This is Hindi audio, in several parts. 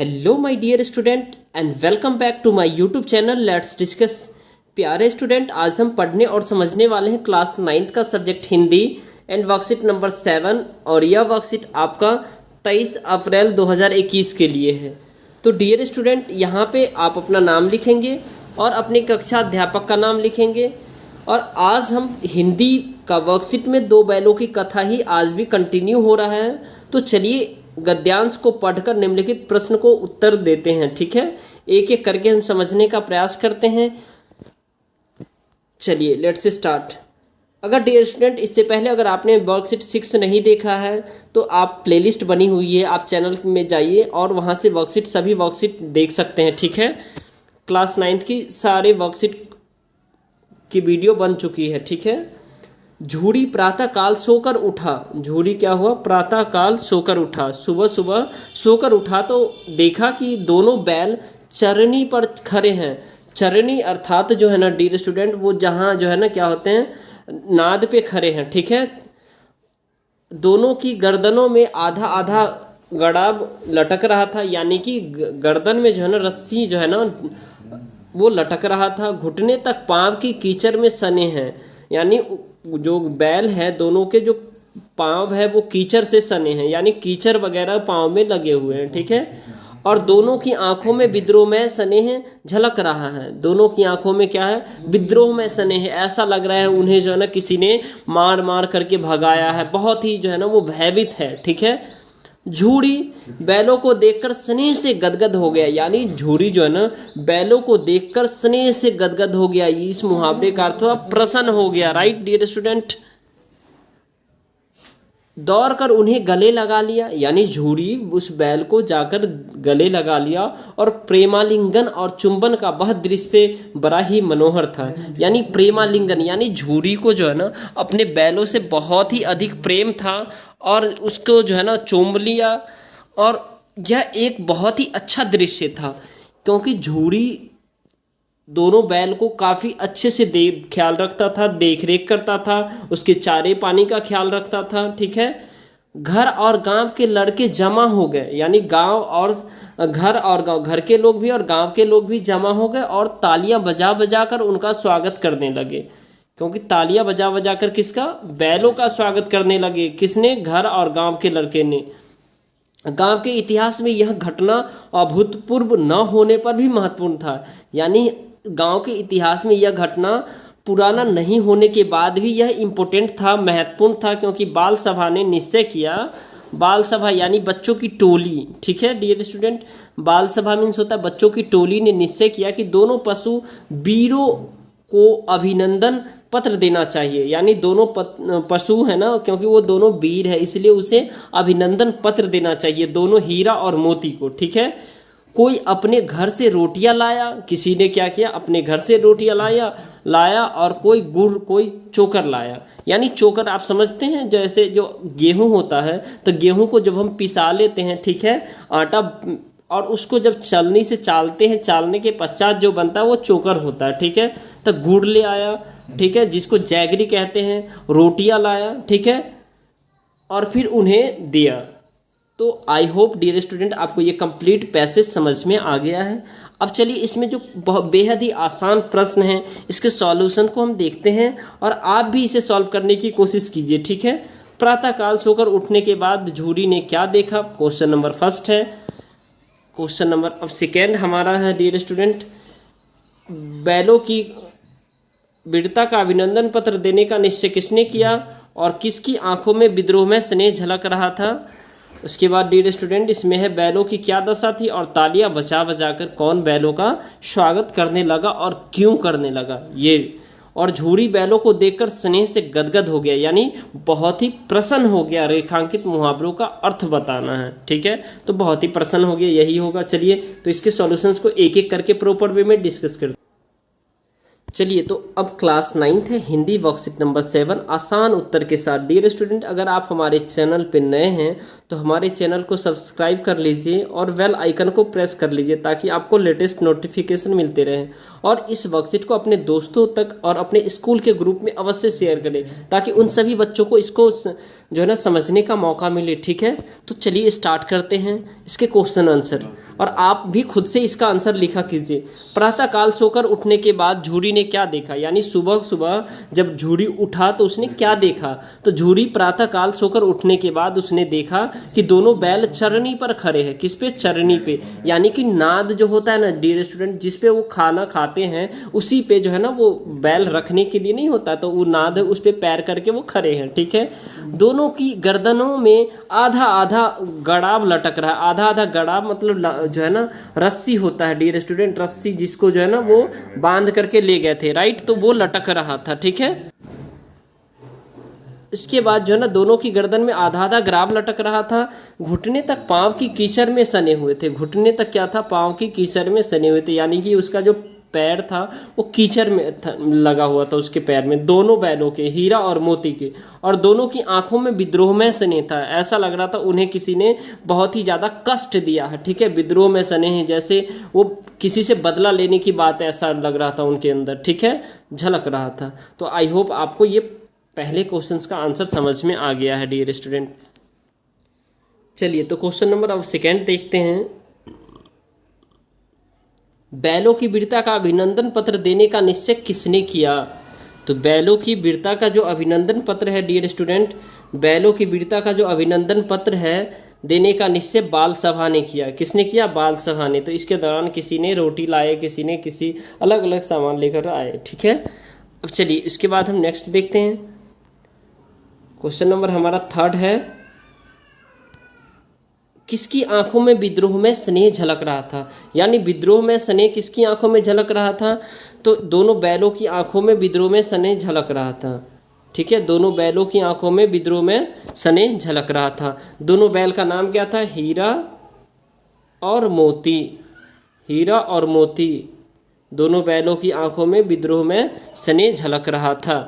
Hello my dear student and welcome back to my YouTube channel let's discuss. प्यारे स्टूडेंट, आज हम पढ़ने और समझने वाले हैं क्लास 9 का subject Hindi and worksheet number 7 और यह वर्कशीट आपका 23 अप्रैल 2021 के लिए है। तो डियर स्टूडेंट, यहाँ पे आप अपना नाम लिखेंगे और अपने कक्षा अध्यापक का नाम लिखेंगे। और आज हम हिंदी का वर्कशीट में दो बैलों की कथा ही आज भी कंटिन्यू हो रहा है। तो चलिए गद्यांश को पढ़कर निम्नलिखित प्रश्न को उत्तर देते हैं। ठीक है, एक एक करके हम समझने का प्रयास करते हैं। चलिए लेट्स स्टार्ट। अगर डियर स्टूडेंट, इससे पहले अगर आपने वर्कशीट 6 नहीं देखा है तो आप प्लेलिस्ट बनी हुई है, आप चैनल में जाइए और वहां से वर्कशीट सभी वर्कशीट देख सकते हैं। ठीक है, क्लास 9 की सारे वर्कशीट की वीडियो बन चुकी है। ठीक है। झूरी प्रातः काल सोकर उठा। झूरी क्या हुआ? प्रातः काल सोकर उठा। सुबह सुबह सोकर उठा तो देखा कि दोनों बैल चरनी पर खड़े हैं। चरनी अर्थात जो है ना डियर स्टूडेंट, वो जहाँ जो है ना क्या होते हैं, नाद पे खड़े हैं। ठीक है। दोनों की गर्दनों में आधा आधा गड़ाब लटक रहा था, यानी कि गर्दन में जो है ना रस्सी जो है ना वो लटक रहा था। घुटने तक पांव की कीचड़ में सने हैं, यानी जो बैल है दोनों के जो पांव है वो कीचड़ से सने हैं, यानी कीचड़ वगैरह पांव में लगे हुए हैं। ठीक है। और दोनों की आंखों में विद्रोह में सने हैं झलक रहा है। दोनों की आंखों में क्या है? विद्रोह में सने हैं। ऐसा लग रहा है उन्हें जो है ना किसी ने मार मार करके भगाया है। बहुत ही जो है ना वो भयभीत है। ठीक है। झूरी बैलों को देखकर स्नेह से गदगद हो गया, यानी झूरी जो है ना बैलों को देखकर स्नेह से गदगद हो गया। इस मुहावरे का अर्थ हुआ प्रसन्न हो गया। Right dear student. दौड़ कर उन्हें गले लगा लिया, यानी झूरी उस बैल को जाकर गले लगा लिया। और प्रेमालिंगन और चुंबन का वह दृश्य बड़ा ही मनोहर था। यानी प्रेमालिंगन, यानी झूरी को जो है ना अपने बैलों से बहुत ही अधिक प्रेम था और उसको जो है ना चूम लिया। और यह एक बहुत ही अच्छा दृश्य था, क्योंकि झूरी दोनों बैल को काफ़ी अच्छे से ख्याल रखता था, देख रेख करता था, उसके चारे पानी का ख्याल रखता था। ठीक है। घर और गांव के लड़के जमा हो गए, यानी गांव और घर के लोग भी और गांव के लोग भी जमा हो गए और तालियां बजा बजा कर उनका स्वागत करने लगे। क्योंकि तालियां बजा बजा कर किसका? बैलों का स्वागत करने लगे। किसने? घर और गांव के लड़के ने। गांव के इतिहास में यह घटना अभूतपूर्व न होने पर भी महत्वपूर्ण था, यानी गांव के इतिहास में यह घटना पुराना नहीं होने के बाद भी यह इम्पोर्टेंट था, महत्वपूर्ण था। क्योंकि बाल सभा ने निश्चय किया, बाल सभा यानी बच्चों की टोली। ठीक है डियर स्टूडेंट, बाल सभा मीन्स होता है बच्चों की टोली ने निश्चय किया कि दोनों पशु वीरों को अभिनंदन पत्र देना चाहिए। यानी दोनों पशु है ना, क्योंकि वो दोनों वीर है इसलिए उसे अभिनंदन पत्र देना चाहिए, दोनों हीरा और मोती को। ठीक है। कोई अपने घर से रोटियां लाया, किसी ने क्या किया? अपने घर से रोटियां लाया और कोई गुड़, कोई चोकर लाया। यानी चोकर आप समझते हैं, जैसे जो गेहूं होता है तो गेहूं को जब हम पिसा लेते हैं, ठीक है, आटा, और उसको जब चलनी से चालते हैं, चालने के पश्चात जो बनता है वो चोकर होता है। ठीक है। तो गुड़ ले आया, ठीक है, जिसको जैगरी कहते हैं, रोटियां लाया, ठीक है, और फिर उन्हें दिया। तो आई होप डियर स्टूडेंट आपको ये कंप्लीट पैसेज समझ में आ गया है। अब चलिए इसमें जो बेहद ही आसान प्रश्न हैं इसके सॉल्यूशन को हम देखते हैं और आप भी इसे सॉल्व करने की कोशिश कीजिए। ठीक है। प्रातःकाल सोकर उठने के बाद झूरी ने क्या देखा? क्वेश्चन नंबर फर्स्ट है। क्वेश्चन नंबर अब सेकेंड हमारा है डियर स्टूडेंट, बैलों की वीरता का अभिनंदन पत्र देने का निश्चय किसने किया और किसकी आंखों में विद्रोह में स्नेह झलक रहा था? उसके बाद डियर स्टूडेंट इसमें है बैलों की क्या दशा थी और तालियां बजा बजा कर कौन बैलों का स्वागत करने लगा और क्यों करने लगा ये। और झूरी बैलों को देखकर स्नेह से गदगद हो गया, यानी बहुत ही प्रसन्न हो गया। रेखांकित मुहावरों का अर्थ बताना है। ठीक है। तो बहुत ही प्रसन्न हो गया, यही होगा। चलिए तो इसके सॉल्यूशंस को एक एक करके प्रॉपर वे में डिस्कस करते। चलिए तो अब क्लास 9 है हिंदी वर्कशीट नंबर 7 आसान उत्तर के साथ। डियर स्टूडेंट, अगर आप हमारे चैनल पे नए हैं तो हमारे चैनल को सब्सक्राइब कर लीजिए और बेल आइकन को प्रेस कर लीजिए ताकि आपको लेटेस्ट नोटिफिकेशन मिलते रहें। और इस वर्कशीट को अपने दोस्तों तक और अपने स्कूल के ग्रुप में अवश्य शेयर करें ताकि उन सभी बच्चों को इसको जो है ना समझने का मौका मिले। ठीक है, तो चलिए स्टार्ट करते हैं इसके क्वेश्चन आंसर, और आप भी खुद से इसका आंसर लिखा कीजिए। प्रातःकाल सोकर उठने के बाद झूरी ने क्या देखा, यानी सुबह सुबह जब झूरी उठा तो उसने क्या देखा। तो झूरी प्रातःकाल सोकर उठने के बाद उसने देखा कि दोनों बैल चरनी पर खड़े हैं। किस पे? चरनी पे, यानी कि नाद जो होता है ना डियर स्टूडेंट, जिस पे वो खाना खाते हैं उसी पे जो है ना वो बैल रखने के लिए नहीं होता, तो वो नाद उस पे पैर करके वो खड़े हैं। ठीक है, दोनों की गर्दनों में आधा आधा गड़ाव लटक रहा है। आधा आधा गड़ाव मतलब जो है ना रस्सी होता है डियर स्टूडेंट, रस्सी जिसको जो है ना वो बांध करके ले गए थे, राइट, तो वो लटक रहा था। ठीक है, इसके बाद जो है ना दोनों की गर्दन में आधा आधा ग्राव लटक रहा था। घुटने तक पांव की कीचड़ में सने हुए थे। घुटने तक क्या था? पांव की कीचड़ में सने हुए थे, यानी कि उसका जो पैर था वो कीचड़ में लगा हुआ था उसके पैर में, दोनों बैलों के, हीरा और मोती के। और दोनों की आंखों में विद्रोह में सने था। ऐसा लग रहा था उन्हें किसी ने बहुत ही ज्यादा कष्ट दिया है। ठीक है, विद्रोह में सने हैं, जैसे वो किसी से बदला लेने की बात, ऐसा लग रहा था उनके अंदर। ठीक है, झलक रहा था। तो आई होप आपको ये पहले क्वेश्चंस का आंसर समझ में आ गया है डियर स्टूडेंट। चलिए तो क्वेश्चन नंबर अब सेकेंड देखते हैं। बैलों की वीरता का अभिनंदन पत्र देने का निश्चय किसने किया? तो बैलों की वीरता का जो अभिनंदन पत्र है डियर स्टूडेंट, बैलों की वीरता का जो अभिनंदन पत्र है देने का निश्चय बाल सभा ने किया। किसने किया? बाल सभा ने। तो इसके दौरान किसी ने रोटी लाए, किसी ने किसी अलग अलग सामान लेकर आए। ठीक है, अब चलिए इसके बाद हम नेक्स्ट देखते हैं। क्वेश्चन नंबर हमारा थर्ड है, किसकी आंखों में विद्रोह में स्नेह झलक रहा था? यानी विद्रोह में स्नेह किसकी आंखों में झलक रहा था? तो दोनों बैलों की आंखों में विद्रोह में स्नेह झलक रहा था। ठीक है, दोनों बैलों की आंखों में विद्रोह में स्नेह झलक रहा था। दोनों बैल का नाम क्या था? हीरा और मोती। हीरा और मोती, दोनों बैलों की आंखों में विद्रोह में स्नेह झलक रहा था।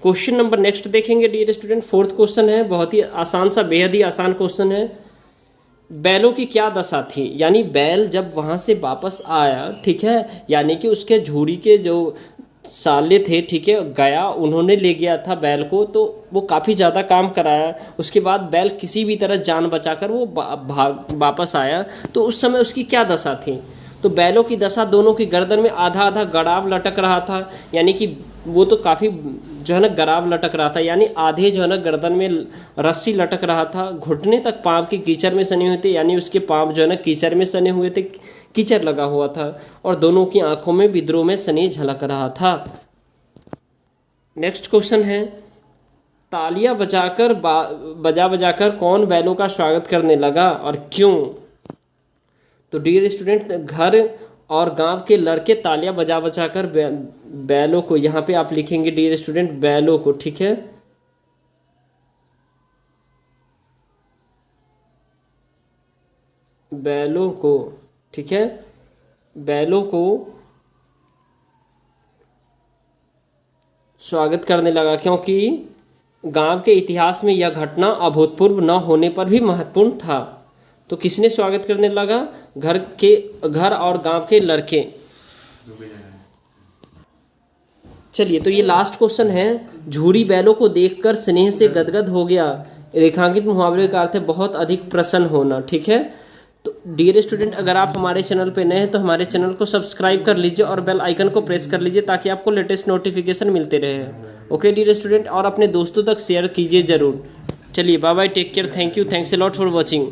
क्वेश्चन नंबर नेक्स्ट देखेंगे डियर स्टूडेंट। फोर्थ क्वेश्चन है, बहुत ही आसान सा, बेहद ही आसान क्वेश्चन है। बैलों की क्या दशा थी? यानी बैल जब वहां से वापस आया, ठीक है, यानी कि उसके झूरी के जो साले थे, ठीक है, गया, उन्होंने ले गया था बैल को, तो वो काफ़ी ज़्यादा काम कराया। उसके बाद बैल किसी भी तरह जान बचाकर वो भाग वापस आया। तो उस समय उसकी क्या दशा थी? तो बैलों की दशा, दोनों की गर्दन में आधा आधा गड़ाव लटक रहा था, यानी कि वो तो काफ़ी जो है ना गराब लटक रहा था, यानी आधे जो है ना गर्दन में रस्सी लटक रहा था। घुटने तक पाँव के कीचड़ में सने हुए थे, यानी उसके पाँव जो है ना कीचड़ में सने हुए थे, कीचड़ लगा हुआ था। और दोनों की आंखों में विद्रोह में स्नेह झलक रहा था। नेक्स्ट क्वेश्चन है, तालियां बजा बजाकर कौन बैलों का स्वागत करने लगा और क्यों? तो डियर स्टूडेंट, घर और गांव के लड़के तालियां बजा बजा कर बैलों को, यहाँ पे आप लिखेंगे डियर स्टूडेंट बैलों को, ठीक है, बैलों को, ठीक है, बैलों को स्वागत करने लगा, क्योंकि गांव के इतिहास में यह घटना अभूतपूर्व न होने पर भी महत्वपूर्ण था। तो किसने स्वागत करने लगा? घर और गांव के लड़के। चलिए तो ये लास्ट क्वेश्चन है, झूरी बैलों को देखकर स्नेह से गदगद हो गया। रेखांकित मुहावरे का अर्थ है बहुत अधिक प्रसन्न होना। ठीक है, तो डियर स्टूडेंट, अगर आप हमारे चैनल पे नए हैं तो हमारे चैनल को सब्सक्राइब कर लीजिए और बेल आइकन को प्रेस कर लीजिए ताकि आपको लेटेस्ट नोटिफिकेशन मिलते रहे। ओके डियर स्टूडेंट, और अपने दोस्तों तक शेयर कीजिए जरूर। चलिए bye bye, take care, thank you, thanks a lot for watching.